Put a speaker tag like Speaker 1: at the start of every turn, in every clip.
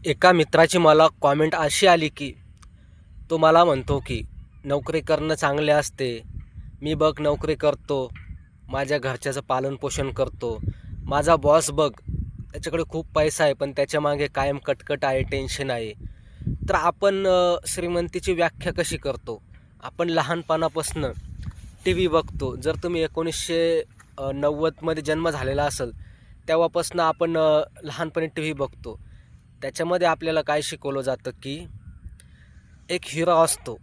Speaker 1: एका मित्राची मला कॉमेंट अशी आली की तो मला म्हणतो की नोकरी करणं चांगले असते. मी बघ नोकरी करतो, माझ्या घरच्याचं पालनपोषण करतो. माझा बॉस बघ, त्याच्याकडे खूप पैसा आहे पण त्याच्यामागे कायम कटकट आहे, टेन्शन आहे. तर आपण श्रीमंतीची व्याख्या कशी करतो? आपण लहानपणापासून टी व्ही बघतो. जर तुम्ही 1990मध्ये जन्म झालेला असेल तेव्हापासून आपण लहानपणी टी व्ही बघतो. त्याच्यामध्ये आपल्याला काय शिकवलं जातं की एक हिरो असतो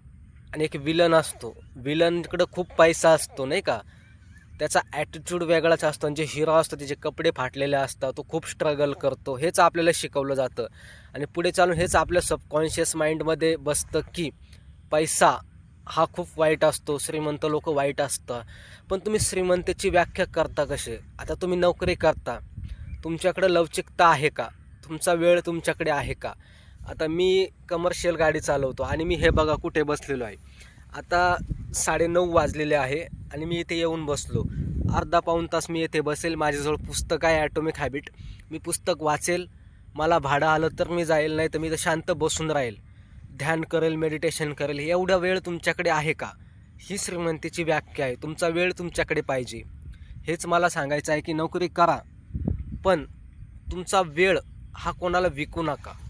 Speaker 1: आणि एक विलन असतो. विलनकडं खूप पैसा असतो नाही का, त्याचा ॲटिट्यूड वेगळाच असतो. आणि जे हिरो असतो त्याचे कपडे फाटलेले असतात, तो खूप स्ट्रगल करतो. हेच आपल्याला शिकवलं जातं आणि पुढे चालून हेच आपल्या सबकॉन्शियस माइंडमध्ये बसतं की पैसा हा खूप वाईट असतो, श्रीमंत लोक वाईट असतात. पण तुम्ही श्रीमंतीची व्याख्या करता कसे? आता तुम्ही नोकरी करता, तुमच्याकडे लवचिकता आहे का? तुमचा वेळ तुमच्याकडे आहे का? आता मी कमर्शियल गाडी चालवतो आणि मी हे बघा कुठे बसलेलो आहे. आता 9:30 वाजलेले आहे आणि मी इथे येऊन बसलो. अर्धा पाऊण तास मी इथे बसेल. माझ्याजवळ पुस्तक आहे, ॲटॉमिक हॅबिट. मी पुस्तक वाचेल. मला भाडं आलं तर मी जाईल, नाही तर मी तर शांत बसून राहील, ध्यान करेल, मेडिटेशन करेल. एवढा वेळ तुमच्याकडे आहे का? ही श्रीमंतीची व्याख्या आहे. तुमचा वेळ तुमच्याकडे पाहिजे. हेच मला सांगायचं आहे की नोकरी करा, पण तुमचा वेळ हा कोणाला विकू नका.